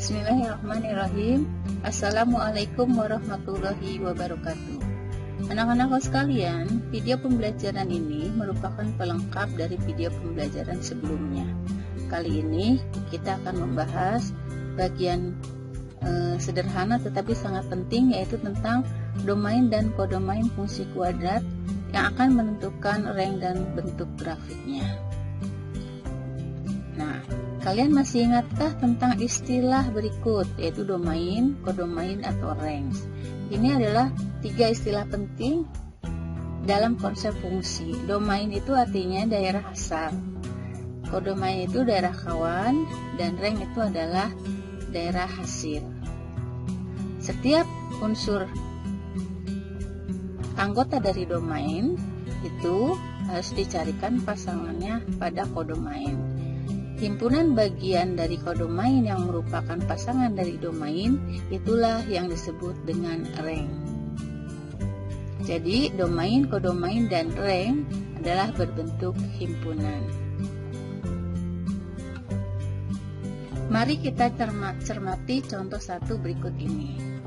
Bismillahirrahmanirrahim. Assalamualaikum warahmatullahi wabarakatuh. Anak-anakku sekalian, video pembelajaran ini merupakan pelengkap dari video pembelajaran sebelumnya. Kali ini kita akan membahas bagian sederhana tetapi sangat penting, yaitu tentang domain dan kodomain fungsi kuadrat yang akan menentukan rank dan bentuk grafiknya. Nah, kalian masih ingatkah tentang istilah berikut, yaitu domain, kodomain, atau range? Ini adalah tiga istilah penting dalam konsep fungsi. Domain itu artinya daerah asal, kodomain itu daerah kawan, dan range itu adalah daerah hasil. Setiap unsur anggota dari domain itu harus dicarikan pasangannya pada kodomain. Himpunan bagian dari kodomain yang merupakan pasangan dari domain itulah yang disebut dengan rank. Jadi domain, kodomain, dan rank adalah berbentuk himpunan. Mari kita cermati contoh satu berikut ini.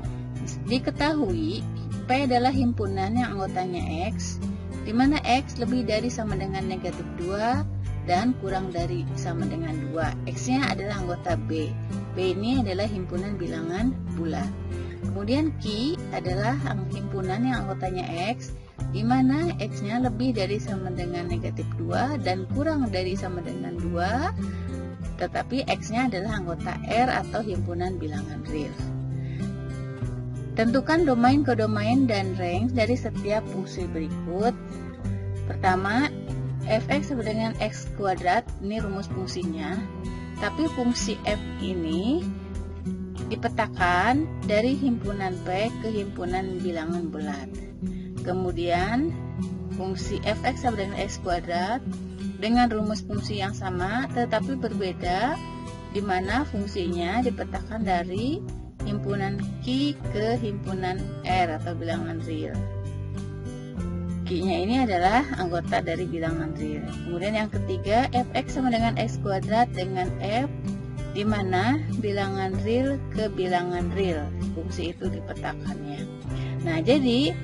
Diketahui P adalah himpunan yang anggotanya X, di mana X lebih dari sama dengan negatif 2 dan kurang dari sama dengan 2. X-nya adalah anggota B. B ini adalah himpunan bilangan bulat. Kemudian Q adalah himpunan yang anggotanya X, di mana X-nya lebih dari sama dengan negatif 2 dan kurang dari sama dengan 2, tetapi X-nya adalah anggota R atau himpunan bilangan real. Tentukan domain, kodomain, dan range dari setiap fungsi berikut. Pertama, fx sama dengan x kuadrat, ini rumus fungsinya. Tapi fungsi f ini dipetakan dari himpunan P ke himpunan bilangan bulat. Kemudian fungsi fx sama dengan x kuadrat dengan rumus fungsi yang sama tetapi berbeda, di mana fungsinya dipetakan dari himpunan Q ke himpunan R atau bilangan real. Q-nya ini adalah anggota dari bilangan real. Kemudian yang ketiga, fx sama dengan x kuadrat dengan f, di mana bilangan real ke bilangan real, fungsi itu dipetakannya. Nah, jadi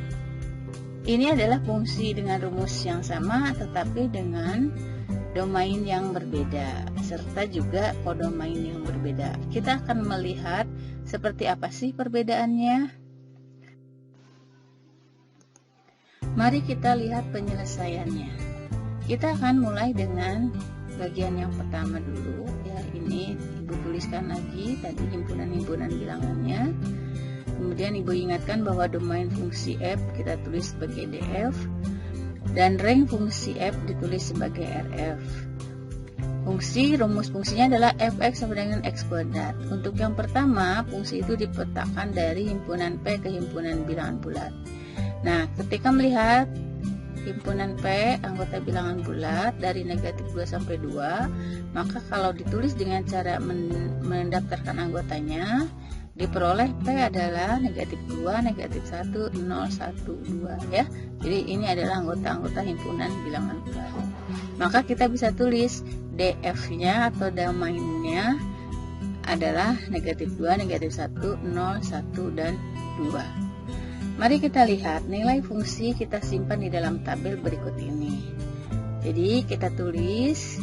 ini adalah fungsi dengan rumus yang sama tetapi dengan domain yang berbeda, serta juga kodomain yang berbeda. Kita akan melihat seperti apa sih perbedaannya. Mari kita lihat penyelesaiannya. Kita akan mulai dengan bagian yang pertama dulu, ya. Ini Ibu tuliskan lagi tadi himpunan-himpunan bilangannya. Kemudian Ibu ingatkan bahwa domain fungsi f kita tulis sebagai df dan rank fungsi f ditulis sebagai rf. Rumus fungsinya adalah fx sama dengan x kuadrat. Untuk yang pertama, fungsi itu dipetakan dari himpunan P ke himpunan bilangan bulat. Nah, ketika melihat himpunan P anggota bilangan bulat dari negatif 2 sampai 2, maka kalau ditulis dengan cara mendaftarkan anggotanya, diperoleh P adalah negatif 2, negatif 1, 0, 1, 2, ya. Jadi ini adalah anggota-anggota himpunan bilangan bulat. Maka kita bisa tulis DF-nya atau domainnya adalah negatif 2, negatif 1, 0, 1, dan 2. Mari kita lihat nilai fungsi kita simpan di dalam tabel berikut ini. Jadi kita tulis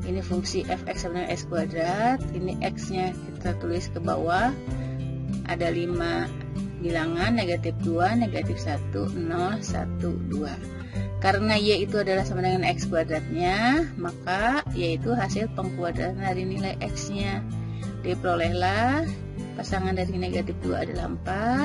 ini fungsi fx sama dengan x kuadrat, ini x-nya kita tulis ke bawah. Ada 5 bilangan, negatif 2, negatif 1, 0, 1, 2. Karena y itu adalah sama dengan x kuadratnya, maka y itu hasil pengkuadratan dari nilai x-nya. Diperolehlah pasangan dari negatif 2 adalah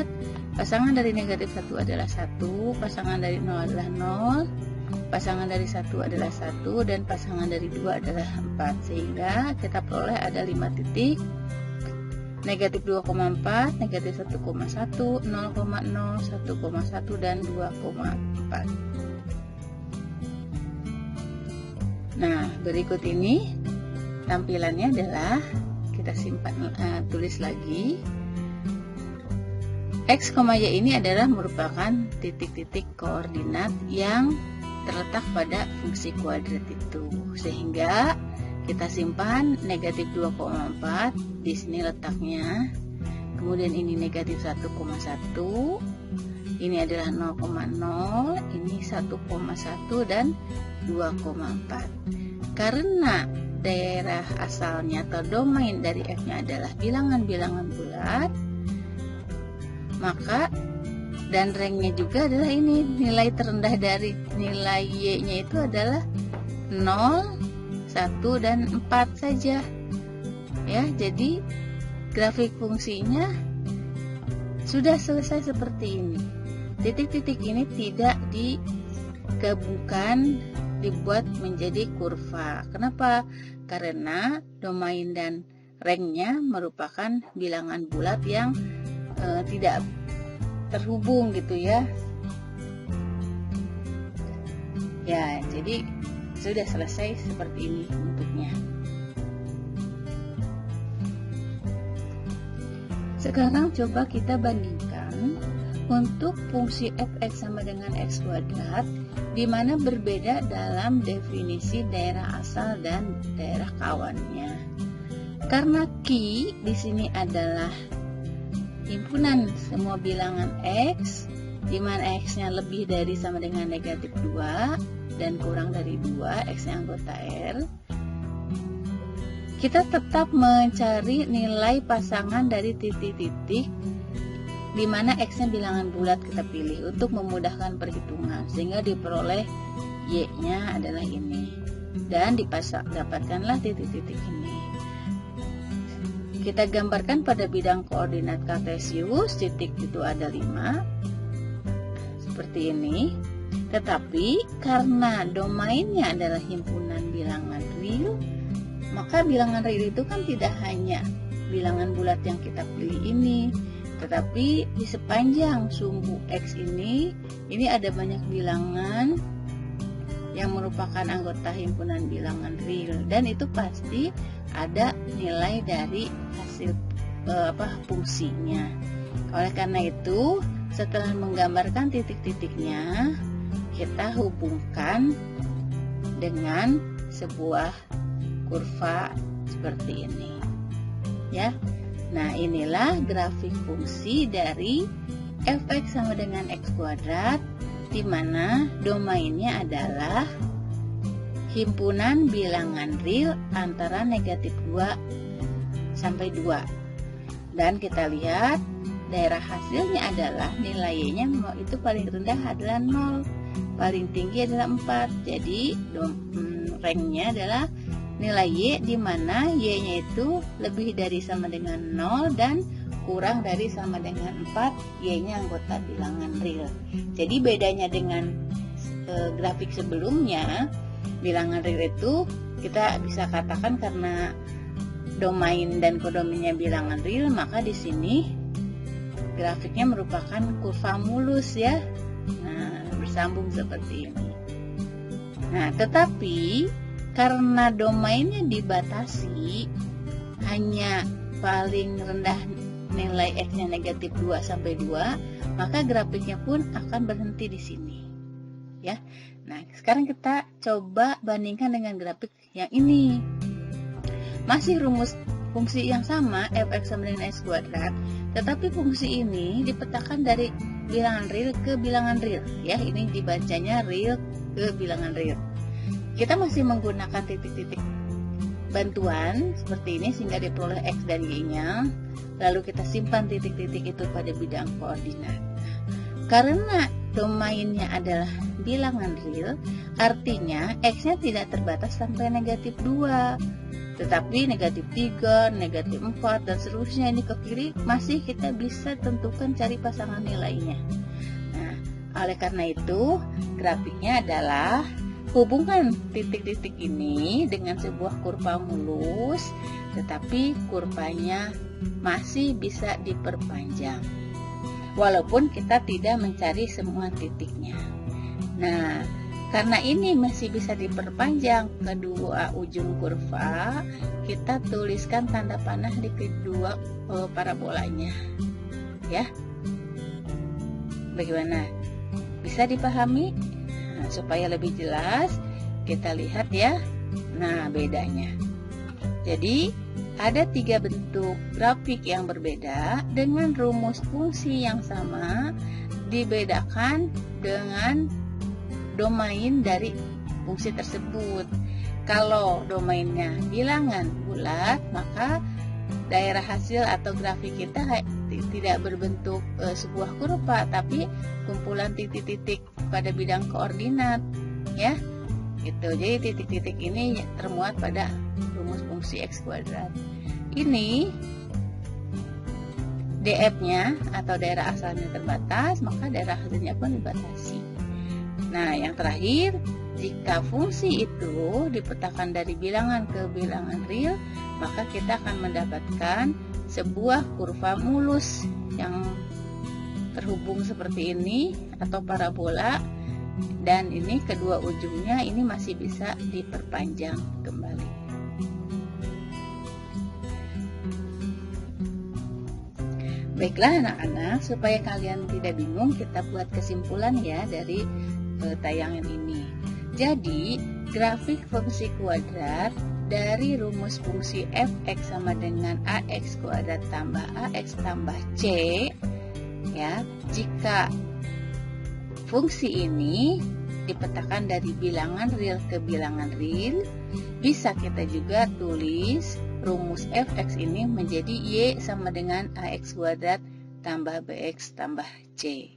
4, pasangan dari negatif 1 adalah 1, pasangan dari 0 adalah 0, pasangan dari 1 adalah 1, dan pasangan dari 2 adalah 4. Sehingga kita peroleh ada 5 titik, negatif 2,4, negatif 1,1, 0,0, 1,1, dan 2,4. Nah, berikut ini tampilannya adalah kita simpan, tulis lagi. X, Y ini adalah merupakan titik-titik koordinat yang terletak pada fungsi kuadrat itu, sehingga Kita simpan negatif 2,4, di sini letaknya. Kemudian ini negatif 1,1, ini adalah 0,0, ini 1,1 dan 2,4. Karena daerah asalnya atau domain dari F-nya adalah bilangan-bilangan bulat, maka dan rangnya juga adalah ini, nilai terendah dari nilai Y-nya itu adalah 0, 1, dan 4 saja. Ya, jadi grafik fungsinya sudah selesai seperti ini. Titik-titik ini tidak digabungkan, dibuat menjadi kurva. Kenapa? Karena domain dan rangnya merupakan bilangan bulat yang tidak terhubung gitu ya. Ya, jadi sudah selesai seperti ini bentuknya. Sekarang coba kita bandingkan untuk fungsi f(x) sama dengan x kuadrat, di mana berbeda dalam definisi daerah asal dan daerah kawannya. Karena Q di sini adalah himpunan semua bilangan x, di mana x-nya lebih dari sama dengan negatif 2 dan kurang dari 2, x-nya anggota R. Kita tetap mencari nilai pasangan dari titik-titik di mana x-nya bilangan bulat kita pilih untuk memudahkan perhitungan, sehingga diperoleh y-nya adalah ini, dan dapatkanlah titik-titik ini. Kita gambarkan pada bidang koordinat kartesius, titik itu ada 5 seperti ini. Tetapi karena domainnya adalah himpunan bilangan real, maka bilangan real itu kan tidak hanya bilangan bulat yang kita pilih ini, tetapi di sepanjang sumbu X ini ada banyak bilangan yang merupakan anggota himpunan bilangan real, dan itu pasti ada nilai dari hasil fungsinya. Oleh karena itu, setelah menggambarkan titik-titiknya, kita hubungkan dengan sebuah kurva seperti ini. Ya. Nah, inilah grafik fungsi dari f(x) sama dengan x kuadrat, di mana domainnya adalah himpunan bilangan real antara negatif 2 sampai 2. Dan kita lihat daerah hasilnya adalah nilai y-nya itu paling rendah adalah 0, paling tinggi adalah 4. Jadi rangnya adalah nilai y, di mana y-nya itu lebih dari sama dengan 0 dan kurang dari sama dengan 4, y-nya anggota bilangan real. Jadi bedanya dengan grafik sebelumnya, bilangan real itu kita bisa katakan karena domain dan kodominnya bilangan real, maka di sini grafiknya merupakan kurva mulus ya. Nah, bersambung seperti ini. Nah, tetapi karena domainnya dibatasi hanya paling rendah nilai x-nya negatif 2 sampai 2, maka grafiknya pun akan berhenti di sini. Ya. Nah, sekarang kita coba bandingkan dengan grafik yang ini. Masih rumus fungsi yang sama, f(x) sama dengan x kuadrat, tetapi fungsi ini dipetakan dari bilangan real ke bilangan real. Ya, ini dibacanya real ke bilangan real. Kita masih menggunakan titik-titik bantuan seperti ini sehingga diperoleh x dan y-nya. Lalu kita simpan titik-titik itu pada bidang koordinat. Karena domainnya adalah bilangan real, artinya x-nya tidak terbatas sampai negatif 2, tetapi negatif 3, negatif 4, dan seterusnya ini ke kiri masih kita bisa tentukan cari pasangan nilainya. Nah, oleh karena itu grafiknya adalah hubungan titik-titik ini dengan sebuah kurva mulus, tetapi kurvanya masih bisa diperpanjang walaupun kita tidak mencari semua titiknya. Nah, karena ini masih bisa diperpanjang kedua ujung kurva, kita tuliskan tanda panah di kedua parabolanya. Ya. Bagaimana? Bisa dipahami? Nah, supaya lebih jelas, kita lihat ya. Nah, bedanya. Jadi, ada 3 bentuk grafik yang berbeda dengan rumus fungsi yang sama, dibedakan dengan domain dari fungsi tersebut. Kalau domainnya bilangan bulat, maka daerah hasil atau grafik kita tidak berbentuk sebuah kurva, tapi kumpulan titik-titik pada bidang koordinat, ya. Gitu. Jadi titik-titik ini termuat pada rumus fungsi X kuadrat. Ini DF-nya atau daerah asalnya terbatas, maka daerah hasilnya pun dibatasi. Nah, yang terakhir, jika fungsi itu dipetakan dari bilangan ke bilangan real, maka kita akan mendapatkan sebuah kurva mulus yang terhubung seperti ini atau parabola, dan ini kedua ujungnya ini masih bisa diperpanjang kembali. Baiklah anak-anak, supaya kalian tidak bingung, kita buat kesimpulan ya dari tayangan ini. Jadi, grafik fungsi kuadrat dari rumus fungsi f(x) sama dengan ax kuadrat tambah ax tambah c, ya, jika fungsi ini dipetakan dari bilangan real ke bilangan real, bisa kita juga tulis rumus f(x) ini menjadi y sama dengan ax kuadrat tambah bx tambah c.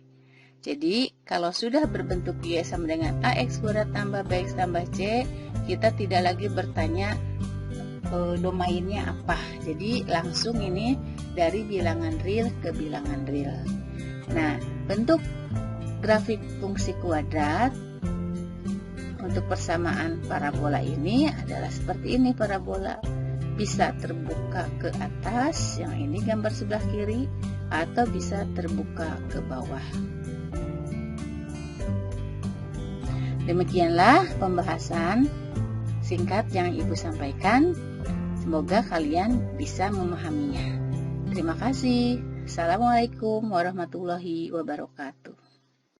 Jadi, kalau sudah berbentuk y sama dengan ax kuadrat tambah bx tambah c, kita tidak lagi bertanya domainnya apa. Jadi, langsung ini dari bilangan real ke bilangan real. Nah, bentuk grafik fungsi kuadrat untuk persamaan parabola ini adalah seperti ini. Parabola bisa terbuka ke atas, yang ini gambar sebelah kiri, atau bisa terbuka ke bawah. Demikianlah pembahasan singkat yang Ibu sampaikan. Semoga kalian bisa memahaminya. Terima kasih. Assalamualaikum warahmatullahi wabarakatuh.